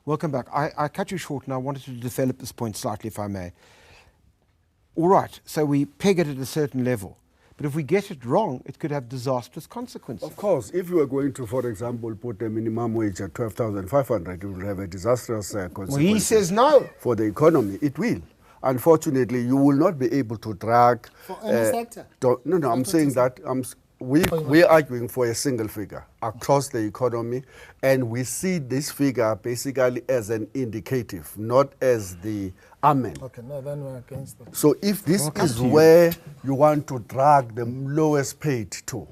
Welcome back. I cut you short and I wanted to develop this point slightly, if I may. All right, so we peg it at a certain level. But if we get it wrong, it could have disastrous consequences. Of course, if you are going to, for example, put the minimum wage at 12,500, it will have a disastrous consequence. Well, he says no. For the economy, it will. Unfortunately, you will not be able to drag... For any sector? No, I'm saying that we're arguing for a single figure across the economy, and we see this figure basically as an indicative, not as the amen. Okay, no, then we're against that. So if this is where you want to drag the lowest paid to,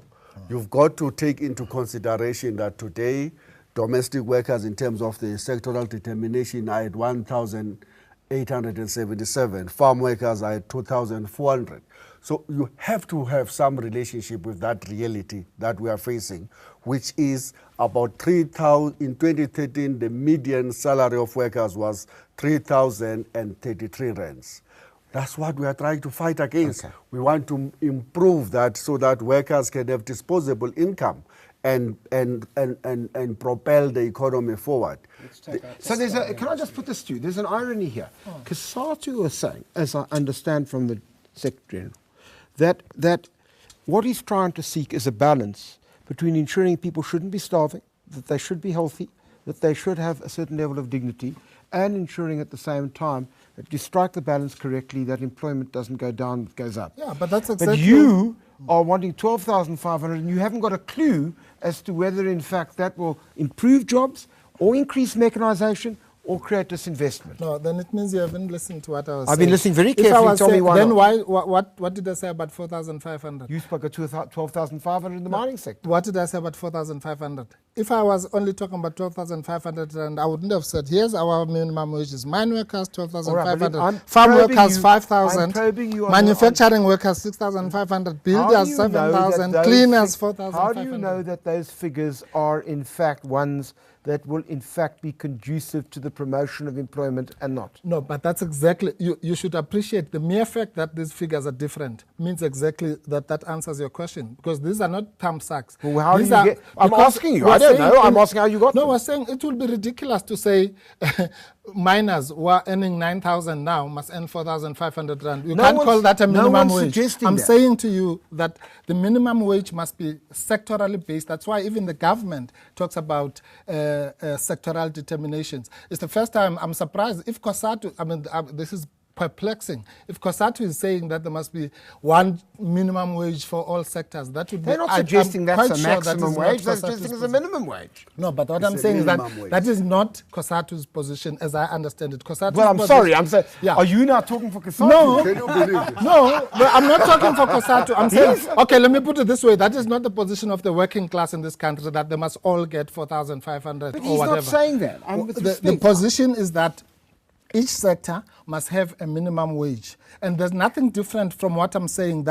you've got to take into consideration that today, domestic workers in terms of the sectoral determination are at 1,877. Farm workers are at 2,400. So you have to have some relationship with that reality that we are facing, which is about 3,000. In 2013, the median salary of workers was 3,033 rands. That's what we are trying to fight against. Okay. We want to improve that so that workers can have disposable income and propel the economy forward. So there's a, can I just put this to you? There's an irony here. Cosatu was saying, as I understand from the Secretary, that what he's trying to seek is a balance between ensuring people shouldn't be starving, that they should be healthy, that they should have a certain level of dignity, and ensuring at the same time that you strike the balance correctly, that employment doesn't go down, it goes up. Yeah, but that's exactly... But you are wanting 12,500 and you haven't got a clue as to whether in fact that will improve jobs or increase mechanization or create disinvestment. No, then it means you haven't listened to what I was saying. I've been listening very carefully. Tell me why then not. What did I say about 4,500? You spoke of 12,500 in the mining sector. What did I say about 4,500? If I was only talking about 12,500, and I wouldn't have said, here's our minimum wages. Mine workers, 12,500. Right, farm workers, 5,000. Manufacturing workers, 6,500. Builders, 7,000. Cleaners, 4,500. How do you know that those figures are in fact ones that will in fact be conducive to the promotion of employment and not? No, but that's exactly, you should appreciate the mere fact that these figures are different means exactly that answers your question, because these are not thumbsacks. Well, how do you get, I'm asking you, I don't know, I'm asking how you got them. No, we're saying it will be ridiculous to say miners who are earning 9,000 now must earn 4,500 rand. You can't call that a minimum wage. I'm saying to you that the minimum wage must be sectorally based. That's why even the government talks about sectoral determinations. It's the first time I'm surprised if Cosatu, this is perplexing. If Cosatu is saying that there must be one minimum wage for all sectors, that would They're be... not suggesting that's a maximum wage, they're suggesting it's a minimum wage. No, but what I'm saying is that is not Cosatu's position as I understand it. Cosatu's I'm sorry, I'm saying, are you now talking for Cosatu? No, can you believe it? No, I'm not talking for Cosatu. I'm saying, okay, let me put it this way. That is not the position of the working class in this country, that they must all get 4,500 or whatever. He's not saying that. The position is that each sector must have a minimum wage. And there's nothing different from what I'm saying.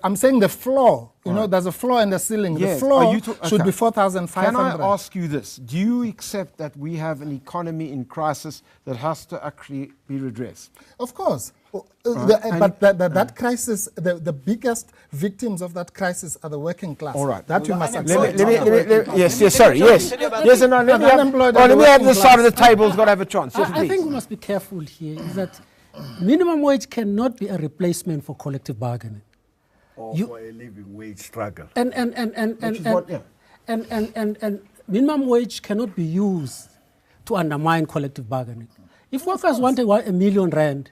I'm saying the floor. You know, there's a floor and a ceiling. Yes. The floor should be 4,500. Can I ask you this? Do you accept that we have an economy in crisis that has to actually be redressed? Of course. But that crisis, the biggest victims of that crisis are the working class. All right. That we must accept. Yes, and let me have this side of the table. Got to have a chance. Yes, I think we must be careful here. Is that minimum wage cannot be a replacement for collective bargaining. Or for a living wage struggle. And minimum wage cannot be used to undermine collective bargaining. If workers want a million rand,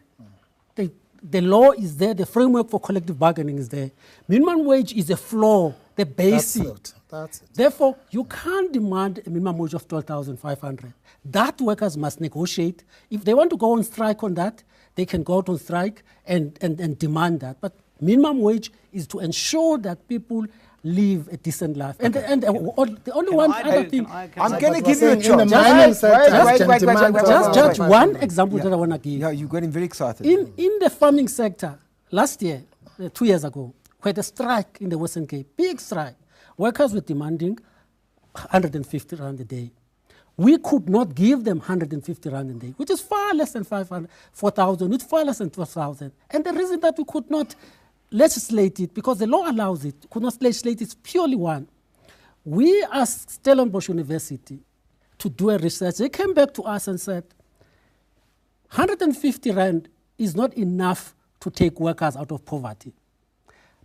the law is there, the framework for collective bargaining is there. Minimum wage is a floor, the basic. That's it. Therefore, you can't demand a minimum wage of 12,500. That workers must negotiate. If they want to go on strike on that, they can go out on strike and demand that. But minimum wage is to ensure that people live a decent life. And the only other thing... I'm going to give you a chance. Just one example that I want to give. Yeah, you're getting very excited. In the farming sector, last year, 2 years ago, we had a strike in the Western Cape, big strike. Workers were demanding 150 rand a day. We could not give them 150 rand a day, which is far less than 4,000, which is far less than 12,000. And the reason that we could not legislate it, because the law allows it, could not legislate it, is purely one. We as Stellenbosch University to do a research. They came back to us and said, 150 rand is not enough to take workers out of poverty.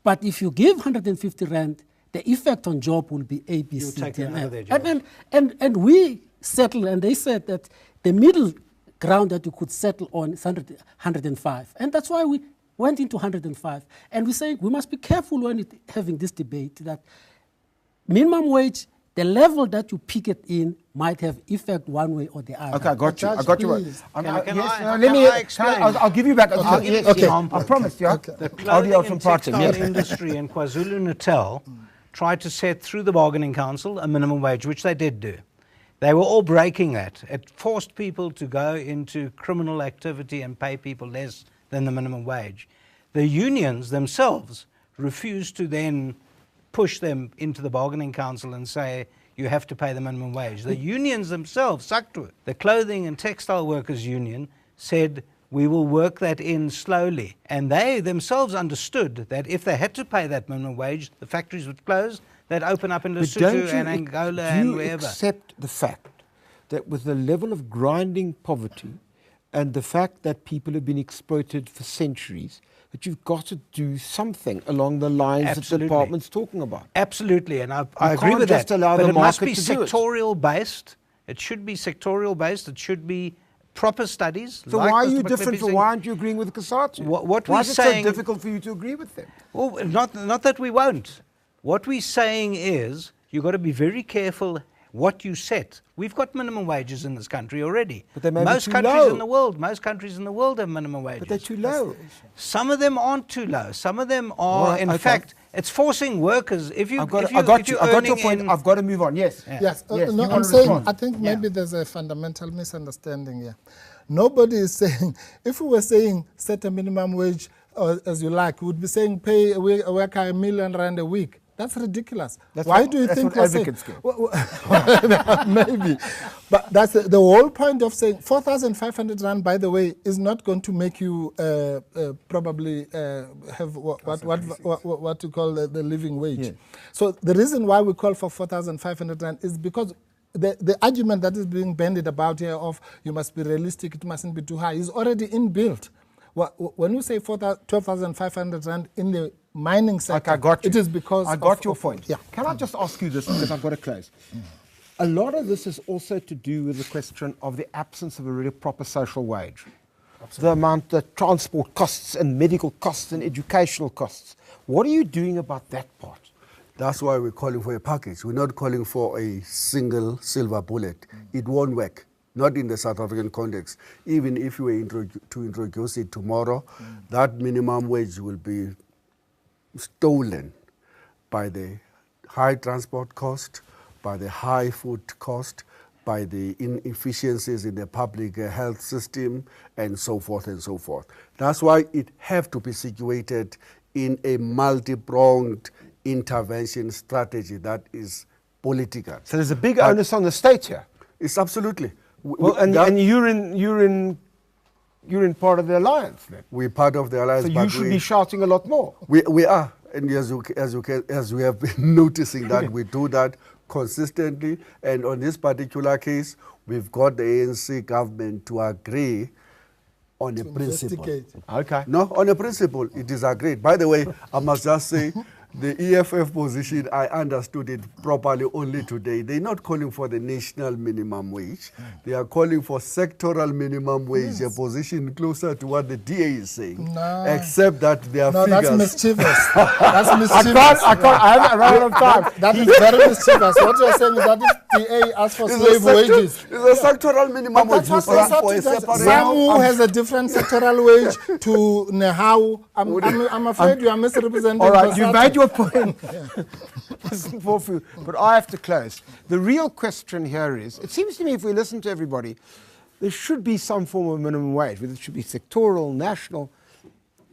But if you give 150 rand, the effect on job will be A, B, C, D, and F. And we settled, and they said that the middle ground that you could settle on is 105. And that's why we went into 105. And we say we must be careful when having this debate that minimum wage, the level that you pick it in might have effect one way or the other. Okay, I got you. I got you. I'll give you back. Okay. I promise you. Okay. The clothing and textile industry in KwaZulu-Natal tried to set through the bargaining council a minimum wage, which they did do. They were all breaking that. It forced people to go into criminal activity and pay people less than the minimum wage. The unions themselves refused to then push them into the bargaining council and say, you have to pay the minimum wage. The unions themselves stuck to it. The Clothing and Textile Workers Union said, we will work that in slowly. And they themselves understood that if they had to pay that minimum wage, the factories would close. They'd open up in Lesotho and Angola and wherever. Do you accept the fact that with the level of grinding poverty and the fact that people have been exploited for centuries, that you've got to do something along the lines that the department's talking about? Absolutely, and I agree with that. But it must be sectorial based. It should be sectorial based. It should be proper studies. So why are you different? Why aren't you agreeing with Cosatu? Why is it so difficult for you to agree with them? Well, not that we won't. What we're saying is you've got to be very careful what you set. We've got minimum wages in this country already. But they may most be too countries low. in the world, most countries in the world have minimum wages. But they're too low. Some of them aren't too low. Some of them are. In fact, it's forcing workers. I got your point. I've got to move on. Yes. Yeah. Yes. No, I'm saying. I think maybe there's a fundamental misunderstanding here. Nobody is saying. If we were saying set a minimum wage, as you like, we would be saying pay a worker R1 million a week. That's ridiculous. Why do you think we're saying? Maybe. But that's the whole point of saying 4,500 rand, by the way, is not going to make you probably have what you call the living wage. Yeah. So the reason why we call for 4,500 rand is because the argument that is being bandied about here of you must be realistic, it mustn't be too high, is already inbuilt. When you say 12,500 rand in the mining sector, I got you. It is because I got your point. Yeah. Can I just ask you this, because I've got to close. A lot of this is also to do with the question of the absence of a really proper social wage. Absolutely. The amount that transport costs and medical costs and educational costs. What are you doing about that part? That's why we're calling for a package. We're not calling for a single silver bullet. It won't work. Not in the South African context. Even if we were to introduce it tomorrow, that minimum wage will be stolen by the high transport cost, by the high food cost, by the inefficiencies in the public health system, and so forth and so forth. That's why it has to be situated in a multi-pronged intervention strategy that is political. So there's a big onus on the state here. It's absolutely. Well, and you're in part of the alliance then. We're part of the alliance. So you should be shouting a lot more. We are, and as we have been noticing that we do that consistently. And on this particular case, we've got the ANC government to agree on a principle. Okay. No, on a principle, it is agreed. By the way, I must just say, the EFF position, I understood it properly only today. They're not calling for the national minimum wage. They are calling for sectoral minimum wage, a position closer to what the DA is saying. No. Except that their figures... No, that's mischievous. That's mischievous. I haven't run out of time. That is very mischievous. What you're saying is that if DA asks for slave wages... It's a sectoral minimum wage. Samu has a different sectoral wage to Nehau. I'm afraid you are misrepresenting... All right, you made your point. But I have to close. The real question here is, it seems to me if we listen to everybody, there should be some form of minimum wage, whether it should be sectoral, national.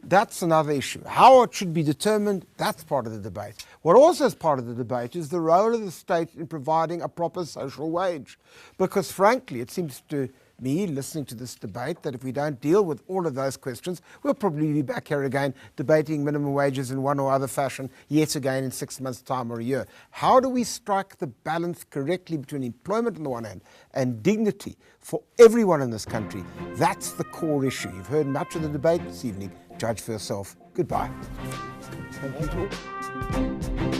That's another issue. How it should be determined, that's part of the debate. What also is part of the debate is the role of the state in providing a proper social wage. Because frankly, it seems to me listening to this debate that if we don't deal with all of those questions, we'll probably be back here again debating minimum wages in one or other fashion yet again in 6 months' time or a year. How do we strike the balance correctly between employment on the one hand and dignity for everyone in this country? That's the core issue. You've heard much of the debate this evening. Judge for yourself. Goodbye. Thank you.